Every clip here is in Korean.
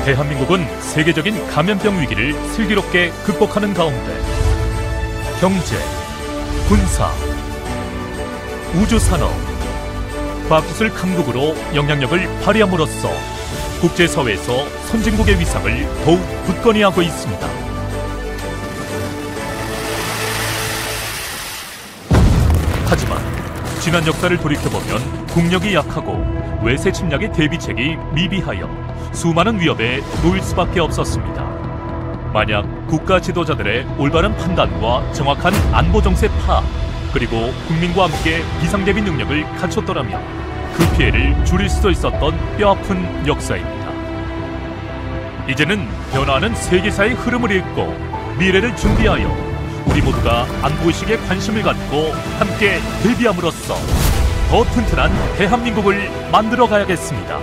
대한민국은 세계적인 감염병 위기를 슬기롭게 극복하는 가운데 경제, 군사, 우주산업, 과학기술 강국으로 영향력을 발휘함으로써 국제사회에서 선진국의 위상을 더욱 굳건히 하고 있습니다. 하지만 지난 역사를 돌이켜보면 국력이 약하고 외세 침략의 대비책이 미비하여 수많은 위협에 놓일 수밖에 없었습니다. 만약 국가 지도자들의 올바른 판단과 정확한 안보 정세 파악, 그리고 국민과 함께 비상대비 능력을 갖췄더라면 그 피해를 줄일 수도 있었던 뼈아픈 역사입니다. 이제는 변화하는 세계사의 흐름을 읽고 미래를 준비하여 우리 모두가 안보의식에 관심을 갖고 함께 대비함으로써 더 튼튼한 대한민국을 만들어 가야겠습니다.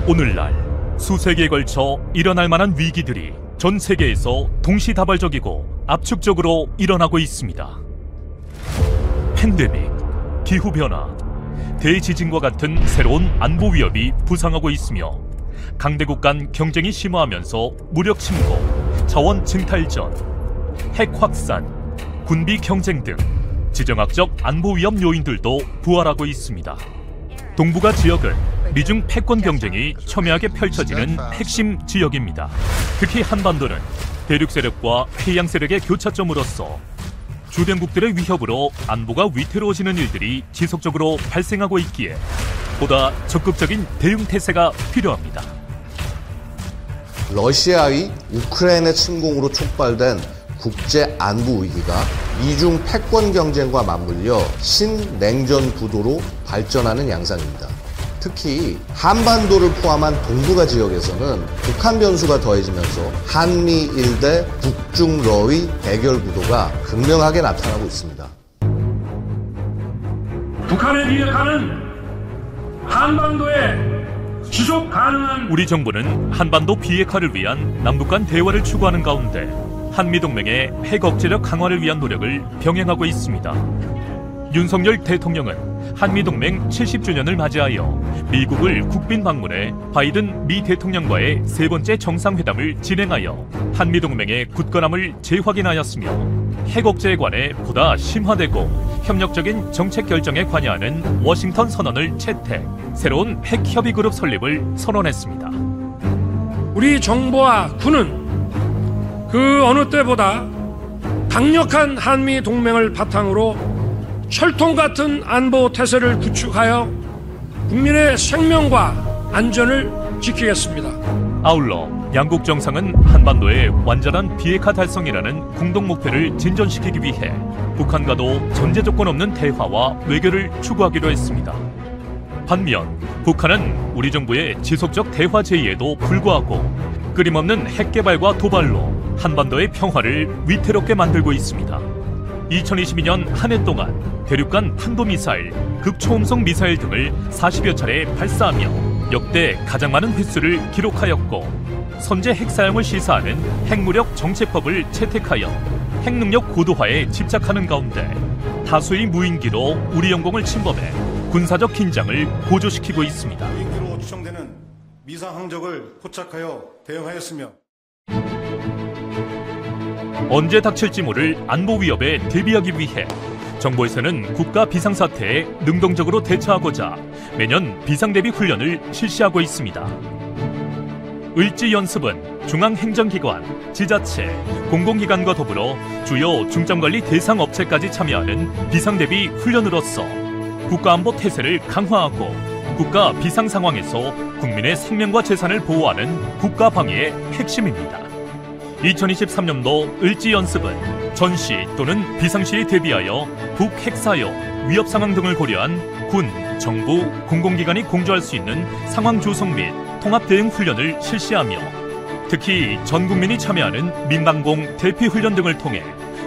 오늘날 수세기에 걸쳐 일어날 만한 위기들이 전 세계에서 동시다발적이고 압축적으로 일어나고 있습니다. 팬데믹, 기후변화, 대지진과 같은 새로운 안보 위협이 부상하고 있으며 강대국 간 경쟁이 심화하면서 무력 침공, 자원 증탈전, 핵 확산, 군비 경쟁 등 지정학적 안보 위험 요인들도 부활하고 있습니다. 동북아 지역은 미중 패권 경쟁이 첨예하게 펼쳐지는 핵심 지역입니다. 특히 한반도는 대륙 세력과 해양 세력의 교차점으로서 주변국들의 위협으로 안보가 위태로워지는 일들이 지속적으로 발생하고 있기에 보다 적극적인 대응 태세가 필요합니다. 러시아의 우크라이나 침공으로 촉발된 국제 안보 위기가 이중 패권 경쟁과 맞물려 신냉전 구도로 발전하는 양상입니다. 특히 한반도를 포함한 동북아 지역에서는 북한 변수가 더해지면서 한미 일대 북중러의 대결 구도가 극명하게 나타나고 있습니다. 북한을 비핵화는 한반도에 지속 가능한 우리 정부는 한반도 비핵화를 위한 남북 간 대화를 추구하는 가운데 한미동맹의 핵 억제력 강화를 위한 노력을 병행하고 있습니다. 윤석열 대통령은 한미동맹 70주년을 맞이하여 미국을 국빈 방문해 바이든 미 대통령과의 세 번째 정상회담을 진행하여 한미동맹의 굳건함을 재확인하였으며 핵 억제에 관해 보다 심화되고 협력적인 정책 결정에 관여하는 워싱턴 선언을 채택, 새로운 핵 협의 그룹 설립을 선언했습니다. 우리 정부와 군은 그 어느 때보다 강력한 한미 동맹을 바탕으로 철통 같은 안보 태세를 구축하여 국민의 생명과 안전을 지키겠습니다. 아울러 양국 정상은 한반도의 완전한 비핵화 달성이라는 공동 목표를 진전시키기 위해 북한과도 전제 조건 없는 대화와 외교를 추구하기로 했습니다. 반면 북한은 우리 정부의 지속적 대화 제의에도 불구하고 끊임없는 핵 개발과 도발로 한반도의 평화를 위태롭게 만들고 있습니다. 2022년 한 해 동안 대륙 간 탄도미사일, 극초음속 미사일 등을 40여 차례 발사하며 역대 가장 많은 횟수를 기록하였고 선제 핵 사용을 시사하는 핵무력 정책법을 채택하여 핵능력 고도화에 집착하는 가운데 다수의 무인기로 우리 영공을 침범해 군사적 긴장을 고조시키고 있습니다. 무인기로 추정되는 미상 항적을 포착하여 대응하였으며 언제 닥칠지 모를 안보 위협에 대비하기 위해 정부에서는 국가 비상사태에 능동적으로 대처하고자 매년 비상대비 훈련을 실시하고 있습니다. 을지연습은 중앙행정기관, 지자체, 공공기관과 더불어 주요 중점관리 대상 업체까지 참여하는 비상대비 훈련으로서 국가안보 태세를 강화하고 국가 비상 상황에서 국민의 생명과 재산을 보호하는 국가방위의 핵심입니다. 2023년도 을지연습은 전시 또는 비상시에 대비하여 북핵사용, 위협상황 등을 고려한 군, 정부, 공공기관이 공조할 수 있는 상황 조성 및 통합대응 훈련을 실시하며 특히 전 국민이 참여하는 민방공 대피훈련 등을 통해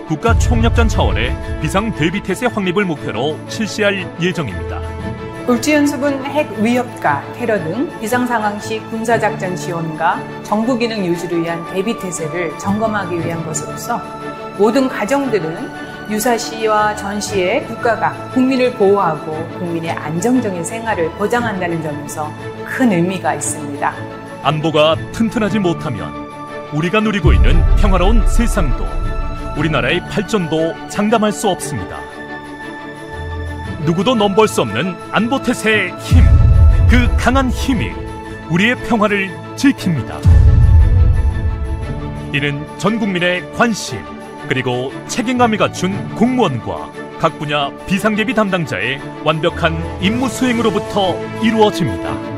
국가 총력전 차원의 비상대비태세 확립을 목표로 실시할 예정입니다. 을지연습은 핵 위협과 테러 등 비상상황 시 군사작전 지원과 정부 기능 유지를 위한 대비태세를 점검하기 위한 것으로서 모든 가정들은 유사시와 전시에 국가가 국민을 보호하고 국민의 안정적인 생활을 보장한다는 점에서 큰 의미가 있습니다. 안보가 튼튼하지 못하면 우리가 누리고 있는 평화로운 세상도 우리나라의 발전도 장담할 수 없습니다. 누구도 넘볼 수 없는 안보태세의 힘, 그 강한 힘이 우리의 평화를 지킵니다. 이는 전 국민의 관심 그리고 책임감이 갖춘 공무원과 각 분야 비상계비 담당자의 완벽한 임무 수행으로부터 이루어집니다.